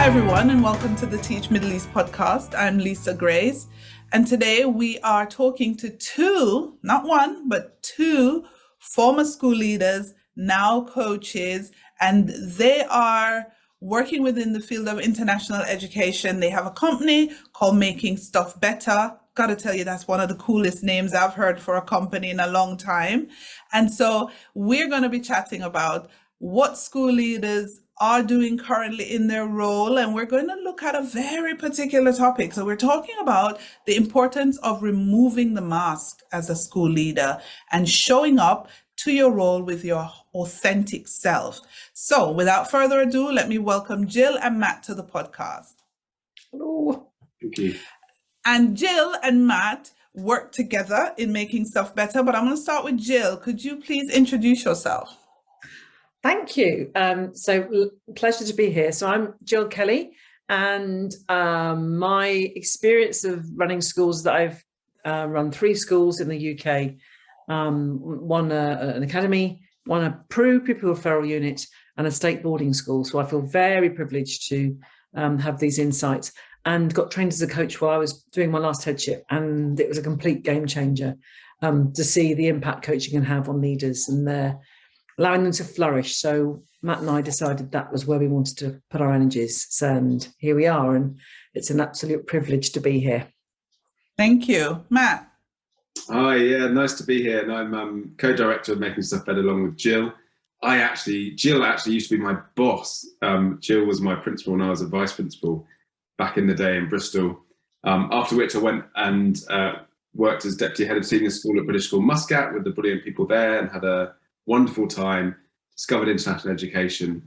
Hi, everyone, and welcome to the Teach Middle East podcast. I'm Leisa Grace, and today we are talking to two, not one, but two former school leaders, now coaches, and they are working within the field of international education. They have a company called Making Stuff Better. Got to tell you, that's one of the coolest names I've heard for a company in a long time. And so we're going to be chatting about what school leaders are doing currently in their role, and we're going to look at a very particular topic. So we're talking about the importance of removing the mask as a school leader and showing up to your role with your authentic self. So without further ado, let me welcome Jill and Matt to the podcast. Hello. Thank you. And Jill and Matt work together in Making Stuff Better, but I'm going to start with Jill. Could you please introduce yourself? Thank you. Pleasure to be here. So I'm Gill Kelly, and my experience of running schools that I've run 3 schools in the UK, one an academy, one a pupil referral unit, and a state boarding school. So I feel very privileged to have these insights, and got trained as a coach while I was doing my last headship, and it was a complete game changer to see the impact coaching can have on leaders and their allowing them to flourish. So Matt and I decided that was where we wanted to put our energies, and here we are, and it's an absolute privilege to be here. Thank you. Matt. Hi, yeah, nice to be here. And I'm co-director of Making Stuff Better along with Jill. Jill actually used to be my boss. Jill was my principal and I was a vice principal back in the day in Bristol. After which I went and worked as deputy head of senior school at British School Muscat with the brilliant people there, and had a wonderful time, discovered international education,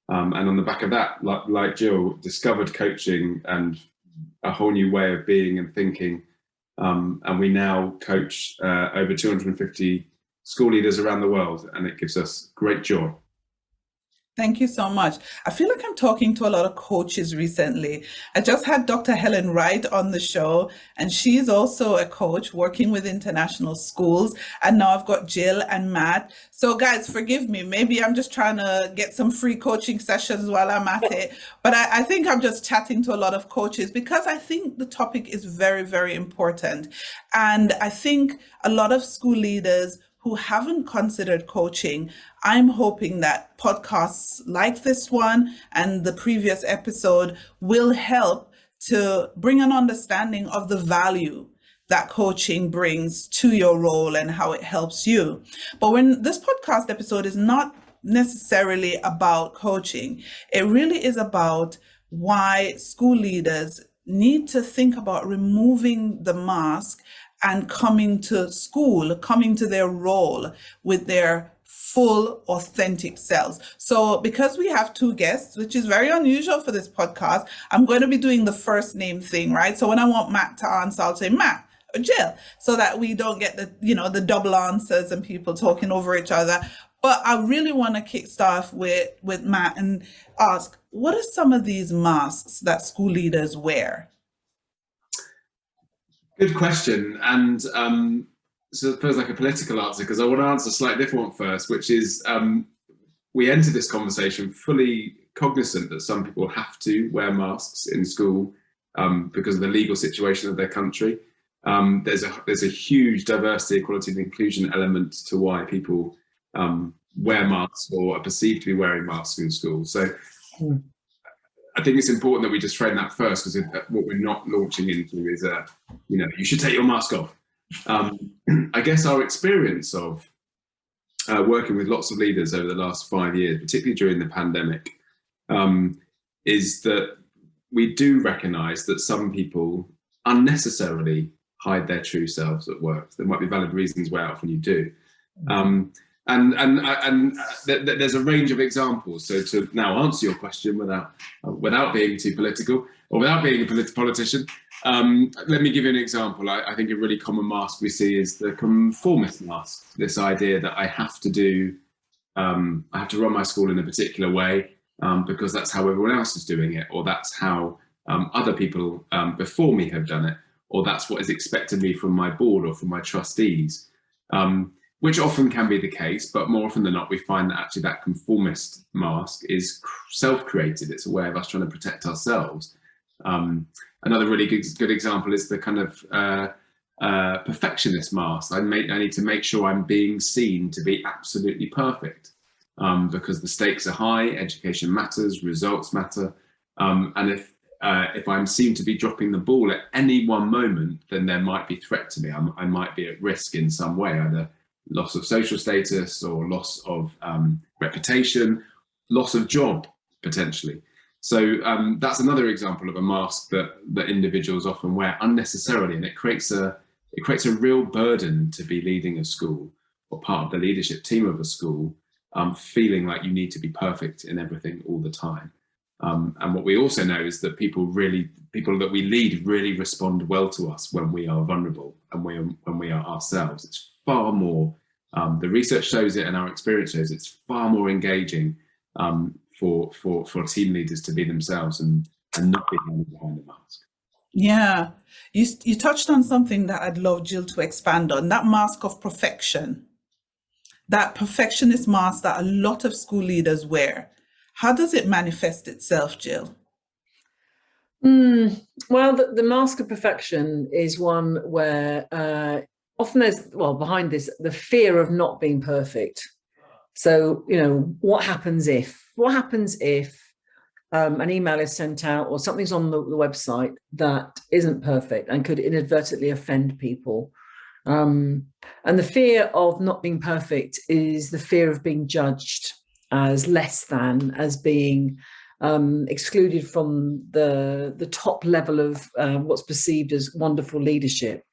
and on the back of that, like Jill, discovered coaching and a whole new way of being and thinking, and we now coach over 250 school leaders around the world, and it gives us great joy. Thank you so much. I feel like I'm talking to a lot of coaches recently. I just had Dr. Helen Wright on the show, and she's also a coach working with international schools. And now I've got Jill and Matt. So guys, forgive me. Maybe I'm just trying to get some free coaching sessions while I'm at it. But I think I'm just chatting to a lot of coaches because I think the topic is very, very important. And I think a lot of school leaders who haven't considered coaching, I'm hoping that podcasts like this one and the previous episode will help to bring an understanding of the value that coaching brings to your role and how it helps you. But when this podcast episode is not necessarily about coaching, it really is about why school leaders need to think about removing the mask and coming to school, coming to their role with their full authentic selves. So because we have 2 guests, which is very unusual for this podcast, I'm going to be doing the first name thing, right? So when I want Matt to answer, I'll say Matt or Jill, so that we don't get the double answers and people talking over each other. But I really want to kickstart with Matt and ask, what are some of these masks that school leaders wear? Good question, and so it feels like a political answer because I want to answer a slightly different one first, which is we entered this conversation fully cognizant that some people have to wear masks in school because of the legal situation of their country. There's a huge diversity, equality, and inclusion element to why people wear masks or are perceived to be wearing masks in school. So I think it's important that we just frame that first, because what we're not launching into is you should take your mask off. I guess our experience of working with lots of leaders over the last 5 years, particularly during the pandemic, is that we do recognise that some people unnecessarily hide their true selves at work. There might be valid reasons why often you do. And there's a range of examples. So to now answer your question without being too political or without being a politician, let me give you an example. I think a really common mask we see is the conformist mask. This idea that I have to run my school in a particular way because that's how everyone else is doing it, or that's how other people before me have done it, or that's what is expected of me from my board or from my trustees. which often can be the case, but more often than not, we find that actually that conformist mask is self-created. It's a way of us trying to protect ourselves. Another really good example is the kind of perfectionist mask. I need to make sure I'm being seen to be absolutely perfect, because the stakes are high, education matters, results matter, and if I'm seen to be dropping the ball at any one moment, then there might be threat to me. I might be at risk in some way, either loss of social status or loss of reputation, loss of job, potentially. So that's another example of a mask that individuals often wear unnecessarily, and it creates a real burden to be leading a school or part of the leadership team of a school, feeling like you need to be perfect in everything all the time. And what we also know is that people that we lead really respond well to us when we are vulnerable and when we are ourselves. It's far more, the research shows it and our experience shows it's far more engaging for team leaders to be themselves and not be behind the mask. Yeah, you touched on something that I'd love Jill to expand on, that mask of perfection, that perfectionist mask that a lot of school leaders wear. How does it manifest itself, Jill? Well, the mask of perfection is one where often there's, behind this, the fear of not being perfect. So, what happens if an email is sent out or something's on the website that isn't perfect and could inadvertently offend people? And the fear of not being perfect is the fear of being judged as less than, as being excluded from the top level of what's perceived as wonderful leadership.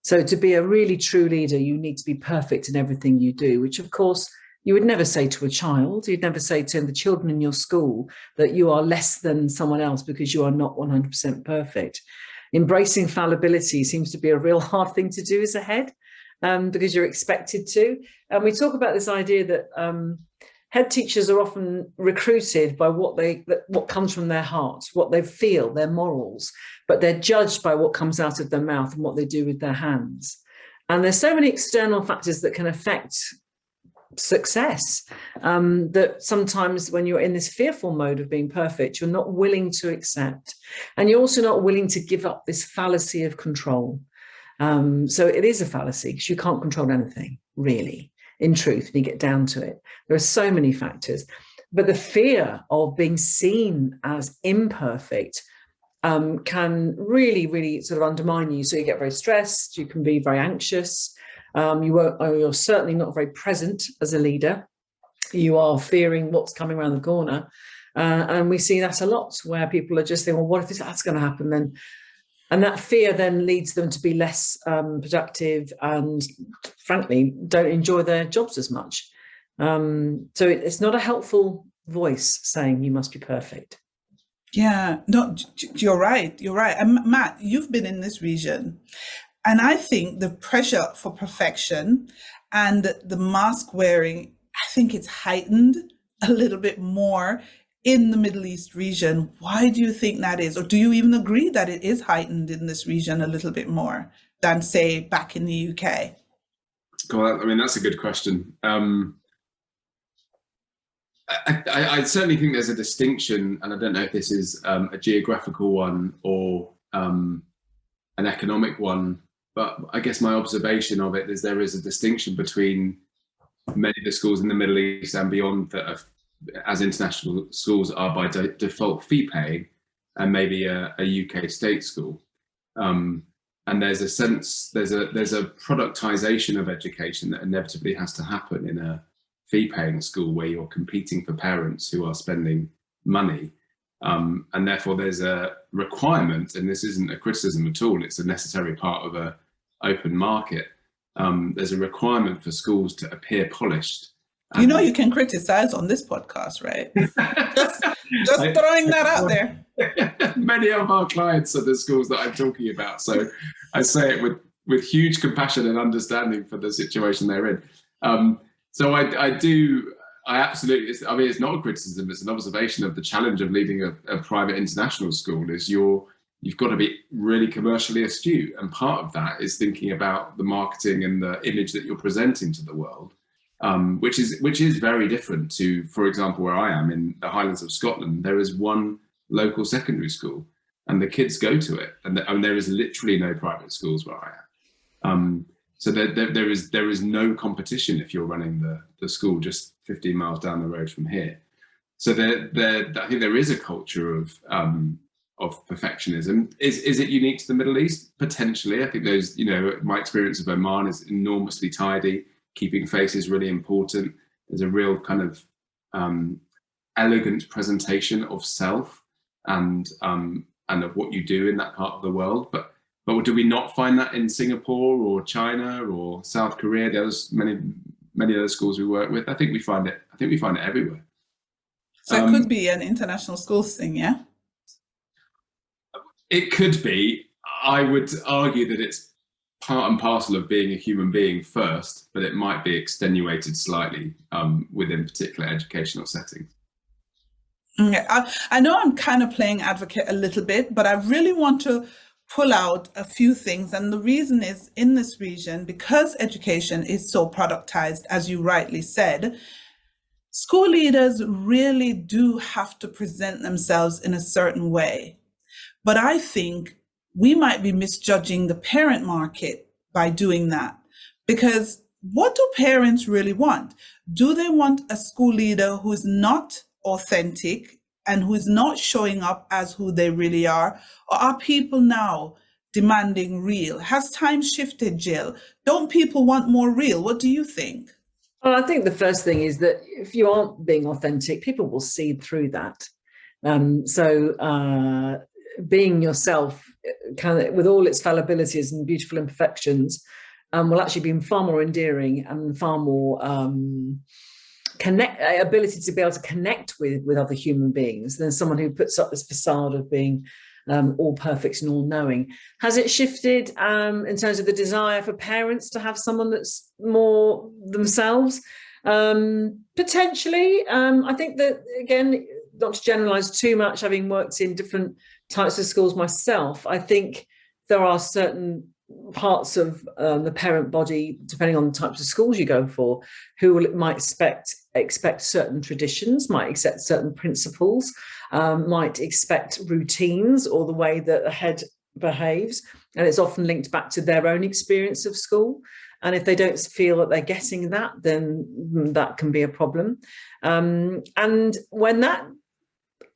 So to be a really true leader, you need to be perfect in everything you do, which of course you would never say to a child. You'd never say to the children in your school that you are less than someone else because you are not 100% perfect. Embracing fallibility seems to be a real hard thing to do as a head, because you're expected to. And we talk about this idea that head teachers are often recruited by what comes from their hearts, what they feel, their morals, but they're judged by what comes out of their mouth and what they do with their hands. And there's so many external factors that can affect success, that sometimes when you're in this fearful mode of being perfect, you're not willing to accept. And you're also not willing to give up this fallacy of control. So it is a fallacy because you can't control anything, really, in truth, when you get down to it. There are so many factors. But the fear of being seen as imperfect can really, really sort of undermine you. So you get very stressed, you can be very anxious. You're certainly not very present as a leader. You are fearing what's coming around the corner. And we see that a lot, where people are just thinking, well, what if that's going to happen then? And that fear then leads them to be less productive and, frankly, don't enjoy their jobs as much. So it's not a helpful voice saying you must be perfect. Yeah, no, you're right. You're right. And Matt, you've been in this region. And I think the pressure for perfection and the mask wearing, I think it's heightened a little bit more in the Middle East region. Why do you think that is? Or do you even agree that it is heightened in this region a little bit more than, say, back in the UK? Well, I mean, that's a good question. I certainly think there's a distinction, and I don't know if this is a geographical one or an economic one, but I guess my observation of it is there is a distinction between many of the schools in the Middle East and beyond that are, as international schools are by default fee paying, and maybe a UK state school. And there's a sense, there's a productization of education that inevitably has to happen in a fee paying school where you're competing for parents who are spending money. And therefore there's a requirement, and this isn't a criticism at all, it's a necessary part of an open market. There's a requirement for schools to appear polished. You know, you can criticize on this podcast, right? just throwing that out there. Many of our clients are the schools that I'm talking about. So I say it with huge compassion and understanding for the situation they're in. So I absolutely, I mean, it's not a criticism, it's an observation of the challenge of leading a private international school. Is you're you've got to be really commercially astute. And part of that is thinking about the marketing and the image that you're presenting to the world, which is very different to, for example, where I am in the Highlands of Scotland. There is one local secondary school, and the kids go to it, and there is literally no private schools where I am. So there is no competition if you're running the school just 15 miles down the road from here. So I think there is a culture of perfectionism. Is it unique to the Middle East? Potentially. I think those, my experience of Oman is enormously tidy. Keeping face is really important. There's a real kind of elegant presentation of self and of what you do in that part of the world. But do we not find that in Singapore or China or South Korea? There's many other schools we work with. I think we find it everywhere. So it could be an international schools thing, yeah? It could be. I would argue that it's part and parcel of being a human being first, but it might be extenuated slightly within particular educational settings. I know I'm kind of playing advocate a little bit, but I really want to pull out a few things. And the reason is, in this region, because education is so productized, as you rightly said, school leaders really do have to present themselves in a certain way. But I think we might be misjudging the parent market by doing that. Because what do parents really want? Do they want a school leader who is not authentic and who is not showing up as who they really are? Or are people now demanding real? Has time shifted, Jill? Don't people want more real? What do you think? Well, I think the first thing is that if you aren't being authentic, people will see through that. Being yourself, kind of with all its fallibilities and beautiful imperfections, will actually be far more endearing and far more ability to be able to connect with other human beings than someone who puts up this facade of being all perfect and all knowing. Has it shifted in terms of the desire for parents to have someone that's more themselves? Potentially. I think that, again, not to generalize too much, having worked in different types of schools myself, I think there are certain parts of the parent body, depending on the types of schools you go for, who might expect certain traditions, might accept certain principles, might expect routines or the way that a head behaves, and it's often linked back to their own experience of school. And if they don't feel that they're getting that, then that can be a problem. And when that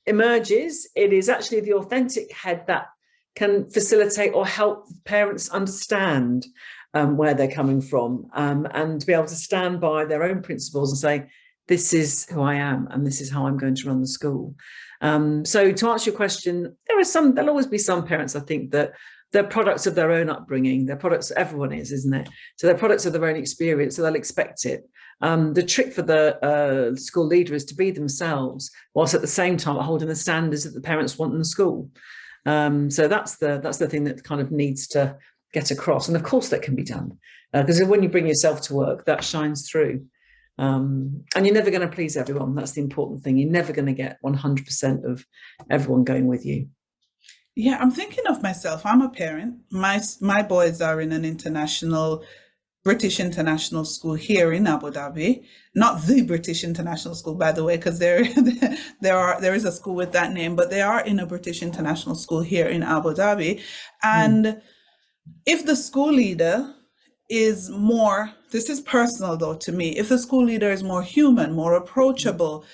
emerges, it is actually the authentic head that can facilitate or help parents understand where they're coming from, and to be able to stand by their own principles and say, this is who I am and this is how I'm going to run the school. So to answer your question, there'll always be some parents, I think, that they're products of their own upbringing. They're products, everyone is, isn't it? So they're products of their own experience, so they'll expect it. The trick for the school leader is to be themselves, whilst at the same time holding the standards that the parents want in the school. So that's the thing that kind of needs to get across. And of course that can be done, because when you bring yourself to work, that shines through. And you're never going to please everyone. That's the important thing. You're never going to get 100% of everyone going with you. Yeah, I'm thinking of myself. I'm a parent. My boys are in an British international school here in Abu Dhabi. Not the British international school, by the way, because there is a school with that name, but they are in a British international school here in Abu Dhabi. And if the school leader is more, this is personal though to me, if the school leader is more human, more approachable,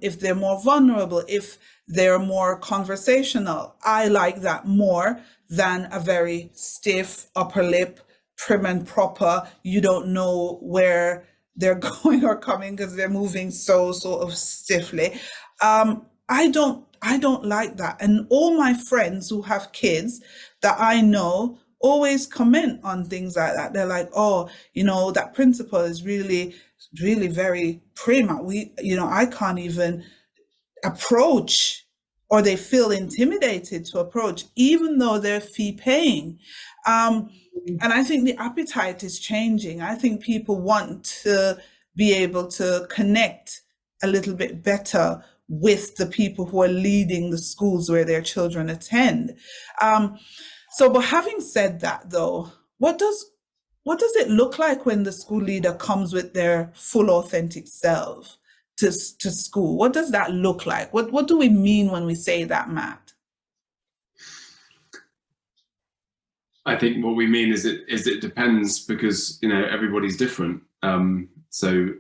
if they're more vulnerable, if they're more conversational, I like that more than a very stiff upper lip, prim and proper. You don't know where they're going or coming because they're moving so sort of stiffly. I don't like that. And all my friends who have kids that I know always comment on things like that. They're like, oh, that principal is really, really very prim. I can't even approach, or they feel intimidated to approach, even though they're fee paying. And I think the appetite is changing. I think people want to be able to connect a little bit better with the people who are leading the schools where their children attend. But having said that, though, what does it look like when the school leader comes with their full authentic self to school? What does that look like? What do we mean when we say that, Matt? I think what we mean is it depends, because everybody's different. So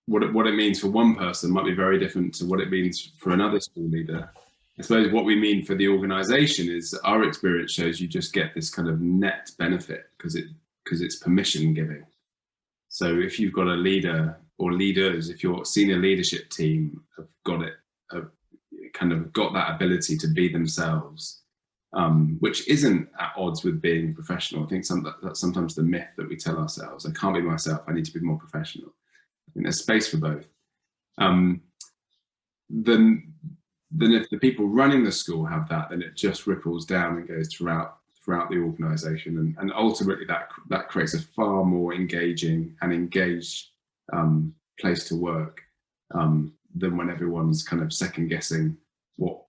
what it means for one person might be very different to what it means for another school leader. I suppose what we mean for the organisation is our experience shows you just get this kind of net benefit because it's permission giving. So if you've got a leader or leaders, if your senior leadership team have got that ability to be themselves, which isn't at odds with being professional. I think that's sometimes the myth that we tell ourselves. I can't be myself, I need to be more professional. I think there's space for both. Then if the people running the school have that, then it just ripples down and goes throughout the organisation, and ultimately that creates a far more engaging and engaged place to work than when everyone's kind of second guessing what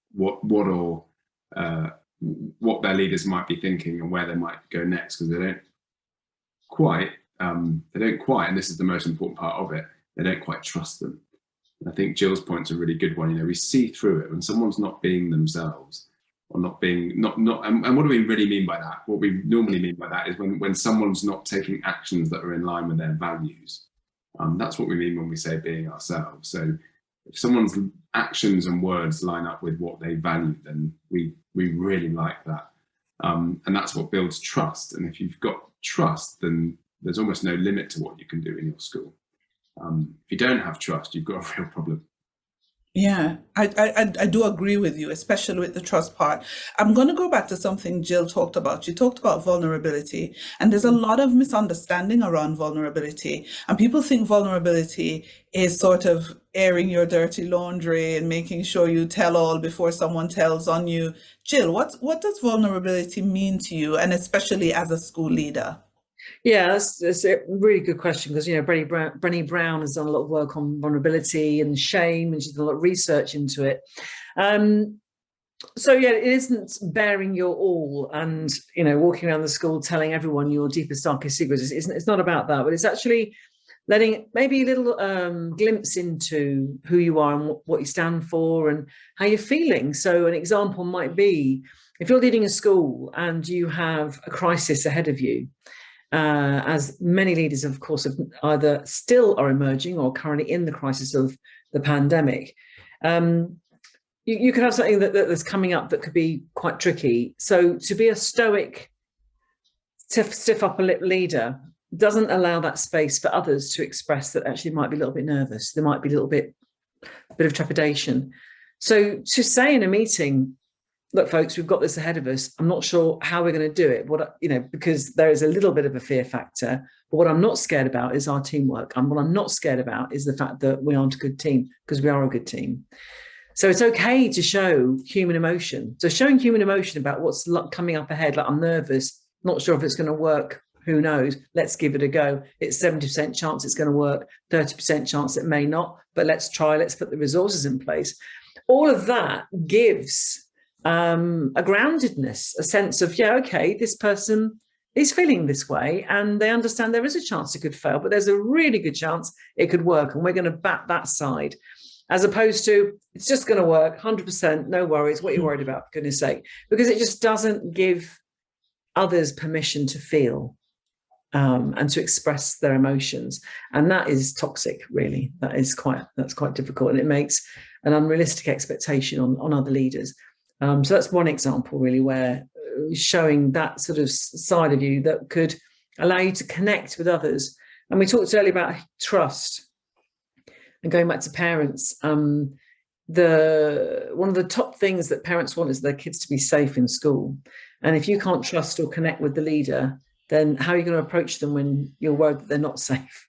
their leaders might be thinking and where they might go next, because they don't quite, and this is the most important part of it, they don't quite trust them. And I think Jill's point's a really good one. We see through it when someone's not being themselves, or not being and what do we really mean by that? What we normally mean by that is when someone's not taking actions that are in line with their values. That's what we mean when we say being ourselves. So if someone's actions and words line up with what they value, then we really like that. And that's what builds trust. And if you've got trust, then there's almost no limit to what you can do in your school. If you don't have trust, you've got a real problem. Yeah, I do agree with you, especially with the trust part. I'm going to go back to something Jill talked about. She talked about vulnerability, and there's a lot of misunderstanding around vulnerability. And people think vulnerability is sort of airing your dirty laundry and making sure you tell all before someone tells on you. Jill, what does vulnerability mean to you, and especially as a school leader? Yeah, that's a really good question, because Brené Brown has done a lot of work on vulnerability and shame, and she's done a lot of research into it. So yeah, it isn't bearing your all and walking around the school telling everyone your deepest, darkest secrets. It's not about that, but it's actually letting maybe a little glimpse into who you are and what you stand for and how you're feeling. So an example might be if you're leading a school and you have a crisis ahead of you. As many leaders, of course, have either still are emerging or currently in the crisis of the pandemic. You could have something that's coming up that could be quite tricky. So to be a stoic, stiff upper lip leader doesn't allow that space for others to express that actually might be a little bit nervous. There might be a bit of trepidation. So to say in a meeting, look, folks, we've got this ahead of us. I'm not sure how we're going to do it. Because there is a little bit of a fear factor. But what I'm not scared about is our teamwork. And what I'm not scared about is the fact that we aren't a good team, because we are a good team. So it's okay to show human emotion. So showing human emotion about what's coming up ahead, like I'm nervous, not sure if it's going to work. Who knows? Let's give it a go. It's 70% chance it's going to work, 30% chance it may not. But let's try. Let's put the resources in place. All of that gives a groundedness, a sense of, this person is feeling this way and they understand there is a chance it could fail, but there's a really good chance it could work, and we're going to back that side, as opposed to it's just going to work 100%, no worries, what are you worried about, for goodness sake, because it just doesn't give others permission to feel and to express their emotions, and that is toxic, really. That's quite difficult, and it makes an unrealistic expectation on other leaders. So that's one example, really, where showing that sort of side of you that could allow you to connect with others. And we talked earlier about trust, and going back to parents, one of the top things that parents want is their kids to be safe in school. And if you can't trust or connect with the leader, then how are you going to approach them when you're worried that they're not safe?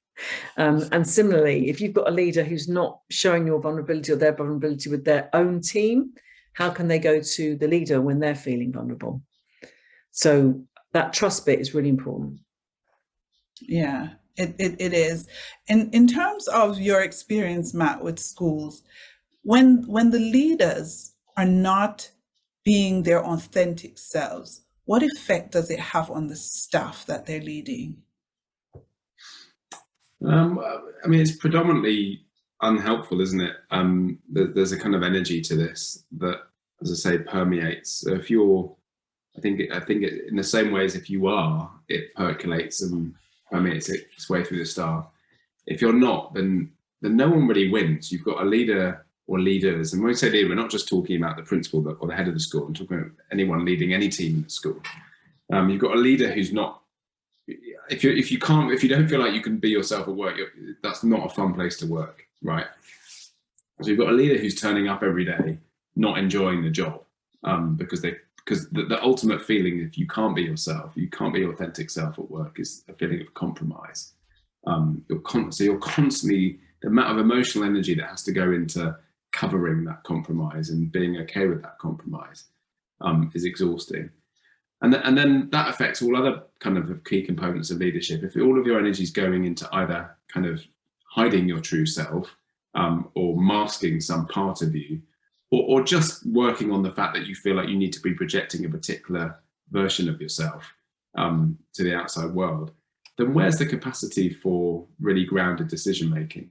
And similarly, if you've got a leader who's not showing your vulnerability or their vulnerability with their own team, how can they go to the leader when they're feeling vulnerable? So that trust bit is really important. Yeah, it is. In terms of your experience, Matt, with schools, when the leaders are not being their authentic selves, what effect does it have on the staff that they're leading? I mean, it's predominantly unhelpful, isn't it? There's a kind of energy to this that, as I say, permeates. So if you're, I think it, in the same way as if you are, it percolates and permeates its way through the staff. If you're not, then no one really wins. You've got a leader or leaders, and when we say leader, we're not just talking about the principal or the head of the school. I'm talking about anyone leading any team in the school. You've got a leader who's not. If you don't feel like you can be yourself at work, that's not a fun place to work, right? So you've got a leader who's turning up every day, not enjoying the job, because the ultimate feeling, if you can't be yourself, you can't be your authentic self at work, is a feeling of compromise. You're constantly, the amount of emotional energy that has to go into covering that compromise and being okay with that compromise is exhausting. And then that affects all other kind of key components of leadership. If all of your energy is going into either kind of hiding your true self or masking some part of you, or just working on the fact that you feel like you need to be projecting a particular version of yourself to the outside world, then where's the capacity for really grounded decision making?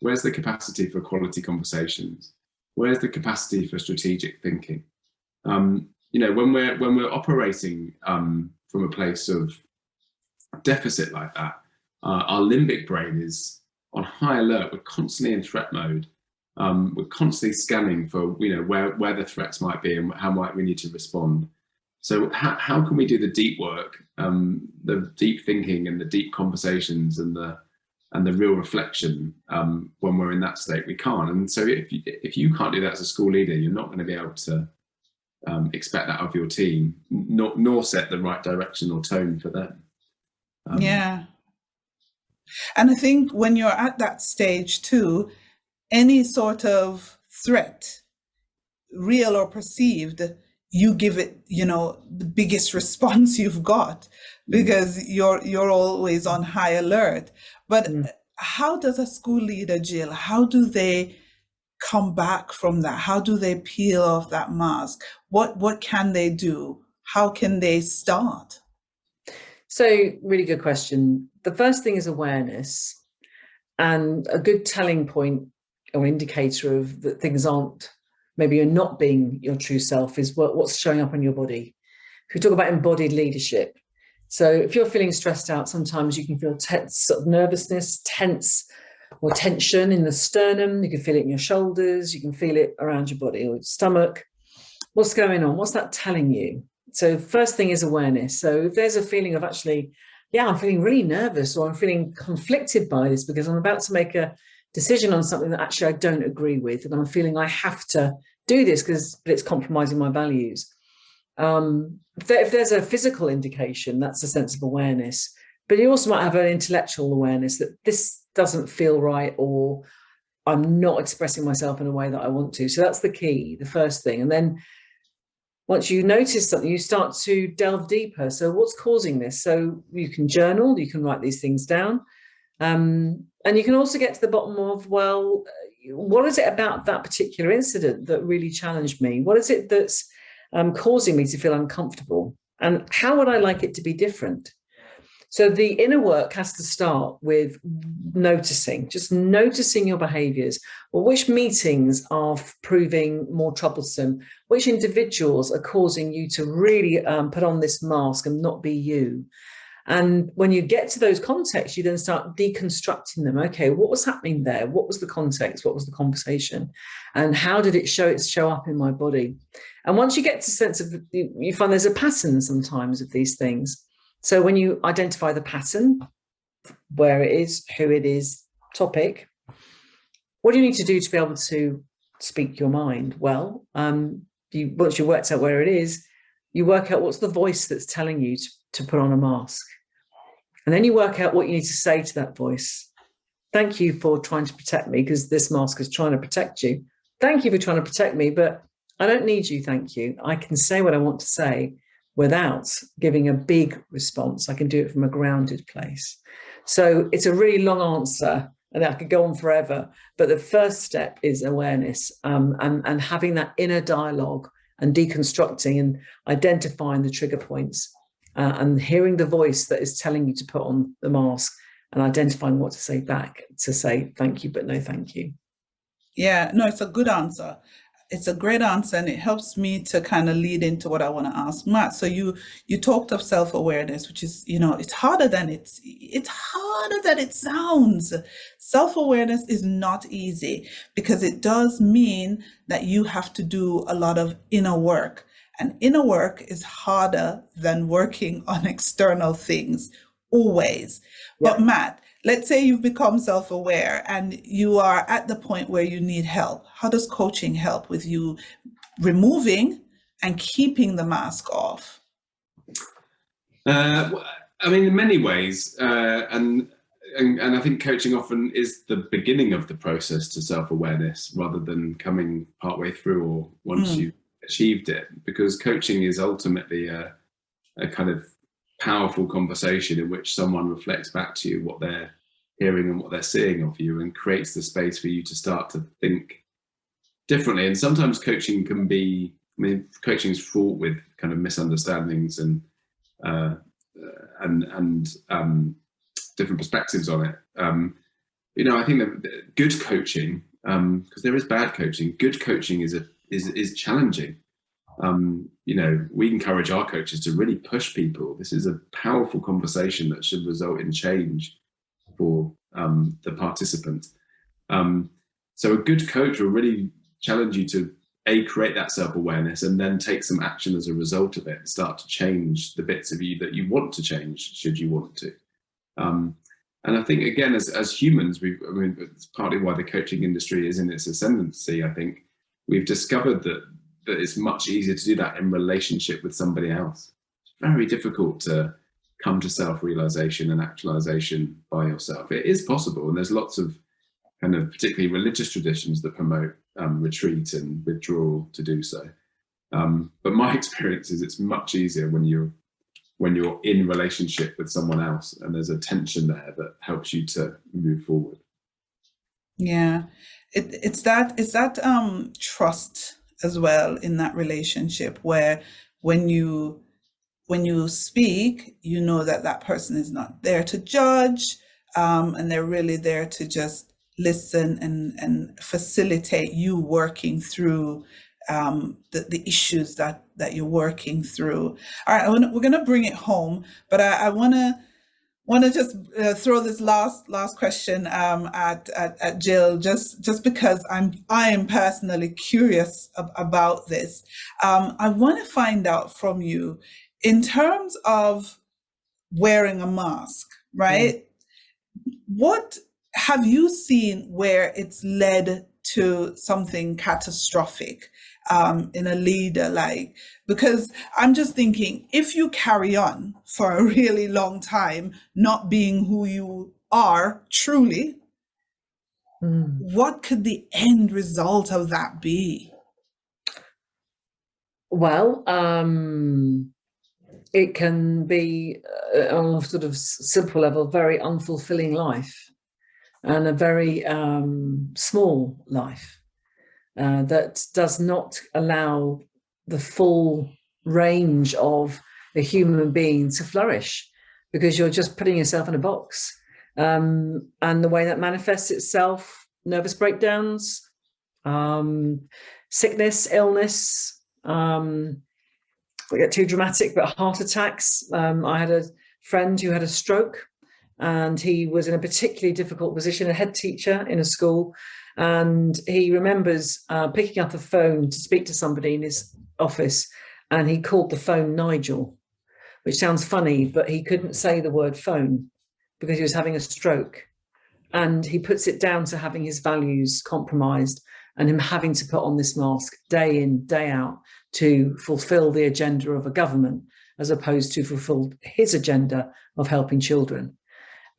Where's the capacity for quality conversations? Where's the capacity for strategic thinking? When we're operating from a place of deficit like that, our limbic brain is on high alert. We're constantly in threat mode. We're constantly scanning for where the threats might be and how might we need to respond. So how can we do the deep work, the deep thinking and the deep conversations and the real reflection when we're in that state? We can't. And so if you can't do that as a school leader, you're not going to be able to expect that of your team, nor set the right direction or tone for them. Yeah. And I think when you're at that stage too, any sort of threat, real or perceived, you give it, the biggest response you've got, because you're always on high alert. But how does a school leader, Jill, how do they come back from that? How do they peel off that mask? What can they do? How can they start? So, really good question. The first thing is awareness, and a good telling point or indicator of that things aren't, maybe you're not being your true self, is what's showing up on your body. If we talk about embodied leadership, so if you're feeling stressed out, sometimes you can feel tense, sort of nervousness, tense or tension in the sternum. You can feel it in your shoulders. You can feel it around your body or your stomach. What's going on? What's that telling you? So first thing is awareness. So if there's a feeling of actually, I'm feeling really nervous, or I'm feeling conflicted by this because I'm about to make a decision on something that actually I don't agree with, and I'm feeling I have to do this because it's compromising my values. If there's a physical indication, that's a sense of awareness. But you also might have an intellectual awareness that this doesn't feel right, or I'm not expressing myself in a way that I want to. So that's the key, the first thing. And then once you notice something, you start to delve deeper. So what's causing this? So you can journal, you can write these things down. And you can also get to the bottom of, well, what is it about that particular incident that really challenged me? What is it that's causing me to feel uncomfortable? And how would I like it to be different? So the inner work has to start with noticing, just noticing your behaviours. Well, which meetings are proving more troublesome? Which individuals are causing you to really put on this mask and not be you? And when you get to those contexts, you then start deconstructing them. Okay, what was happening there? What was the context? What was the conversation? And how did it show up in my body? And once you get to a sense of, you find there's a pattern sometimes of these things. So when you identify the pattern, where it is, who it is, topic, what do you need to do to be able to speak your mind? Well, once you worked out where it is, you work out what's the voice that's telling you to put on a mask. And then you work out what you need to say to that voice. Thank you for trying to protect me, because this mask is trying to protect you. Thank you for trying to protect me, but I don't need you, thank you. I can say what I want to say without giving a big response. I can do it from a grounded place. So it's a really long answer and I could go on forever. But the first step is awareness, and having that inner dialogue and deconstructing and identifying the trigger points, and hearing the voice that is telling you to put on the mask, and identifying what to say back, to say thank you, but no thank you. Yeah, no, it's a good answer. It's a great answer, and it helps me to kind of lead into what I want to ask Matt. So you talked of self-awareness, which is, it's harder than it's harder than it sounds. Self-awareness is not easy because it does mean that you have to do a lot of inner work. And inner work is harder than working on external things, always. But Matt, let's say you've become self-aware and you are at the point where you need help. How does coaching help with you removing and keeping the mask off? I mean, in many ways, and I think coaching often is the beginning of the process to self-awareness rather than coming partway through or once you've achieved it, because coaching is ultimately a kind of powerful conversation in which someone reflects back to you what they're hearing and what they're seeing of you, and creates the space for you to start to think differently. And sometimes coaching can be, coaching is fraught with kind of misunderstandings and different perspectives on it. I think that good coaching, because there is bad coaching, good coaching is challenging. We encourage our coaches to really push people. This is a powerful conversation that should result in change for the participant. So a good coach will really challenge you to create that self-awareness and then take some action as a result of it and start to change the bits of you that you want to change, should you want to. And I think, again, as humans, it's partly why the coaching industry is in its ascendancy. I think we've discovered that it's much easier to do that in relationship with somebody else. It's very difficult to come to self-realization and actualization by yourself. It is possible, and there's lots of kind of particularly religious traditions that promote retreat and withdrawal to do so. But my experience is it's much easier when you're in relationship with someone else and there's a tension there that helps you to move forward. Yeah, it's that trust as well in that relationship, where when you speak, you know that person is not there to judge, and they're really there to just listen and facilitate you working through the issues that you're working through. All right, we're going to bring it home, but I want to just throw this last question at Jill, just because I am personally curious about this. I want to find out from you, in terms of wearing a mask, right? What have you seen where it's led to something catastrophic in a leader? Because I'm just thinking, if you carry on for a really long time, not being who you are truly, what could the end result of that be? Well, it can be, on a sort of simple level, very unfulfilling life, and a very small life that does not allow the full range of a human being to flourish, because you're just putting yourself in a box. And the way that manifests itself, nervous breakdowns, sickness, illness, we get too dramatic, but heart attacks. I had a friend who had a stroke, and he was in a particularly difficult position, a head teacher in a school. And he remembers picking up a phone to speak to somebody in his office, and he called the phone Nigel, which sounds funny, but he couldn't say the word phone because he was having a stroke. And he puts it down to having his values compromised and him having to put on this mask day in, day out to fulfill the agenda of a government, as opposed to fulfill his agenda of helping children.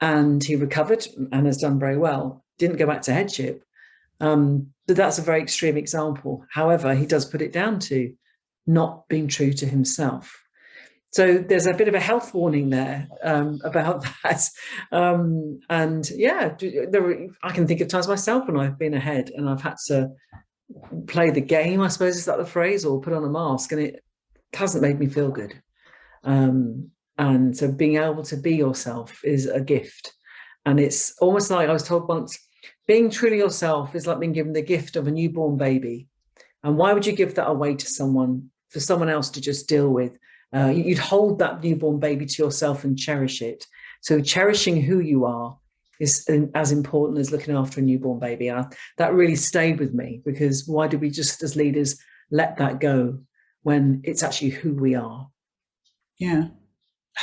And he recovered and has done very well. Didn't go back to headship. But that's a very extreme example. However, he does put it down to not being true to himself. So there's a bit of a health warning there about that. And yeah, I can think of times myself when I've been ahead and I've had to play the game, I suppose, is that the phrase, or put on a mask, and it hasn't made me feel good. And so being able to be yourself is a gift. And it's almost like I was told once, being truly yourself is like being given the gift of a newborn baby. And why would you give that away to someone, for someone else to just deal with? You'd hold that newborn baby to yourself and cherish it. So cherishing who you are is as important as looking after a newborn baby. That really stayed with me, because why do we just as leaders let that go when it's actually who we are? Yeah.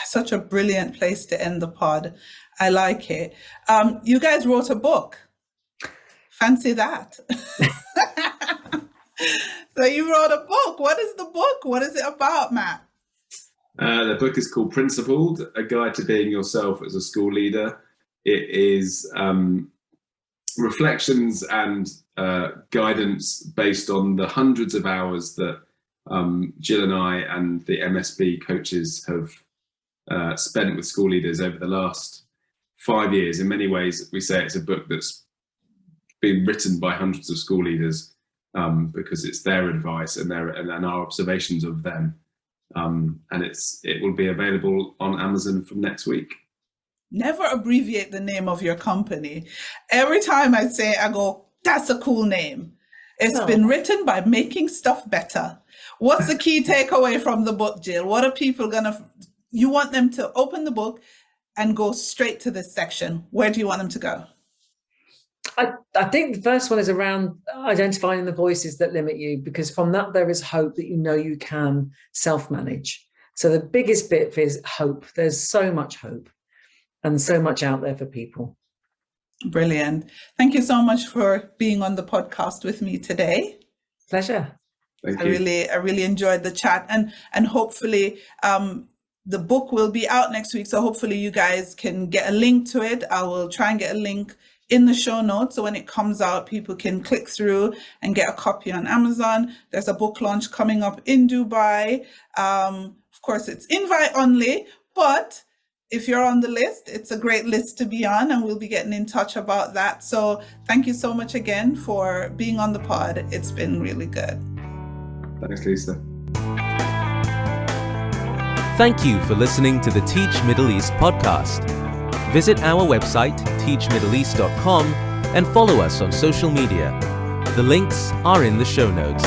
Such a brilliant place to end the pod. I like it. You guys wrote a book. Fancy that. So you wrote a book. What is the book? What is it about, Matt? The book is called Principled, A Guide to Being Yourself as a School Leader. It is reflections and guidance based on the hundreds of hours that Jill and I and the MSB coaches have spent with school leaders over the last 5 years. In many ways, we say it's a book that's been written by hundreds of school leaders because it's their advice and our observations of them. And it will be available on Amazon from next week. Never abbreviate the name of your company. Every time I say, I go, that's a cool name. It's been written by making stuff better. What's the key takeaway from the book, Jill? What are people you want them to open the book and go straight to this section? Where do you want them to go? I think the first one is around identifying the voices that limit you, because from that there is hope that you can self-manage. So the biggest bit is hope. There's so much hope and so much out there for people. Brilliant. Thank you so much for being on the podcast with me today. Pleasure. Thank you. I really enjoyed the chat, and hopefully the book will be out next week. So hopefully you guys can get a link to it. I will try and get a link in the show notes, so when it comes out, people can click through and get a copy on Amazon. There's a book launch coming up in Dubai. Of course, it's invite only, but if you're on the list, it's a great list to be on, and we'll be getting in touch about that. So thank you so much again for being on the pod. It's been really good. Thanks, Lisa. Thank you for listening to the Teach Middle East podcast. Visit our website, teachmiddleeast.com, and follow us on social media. The links are in the show notes.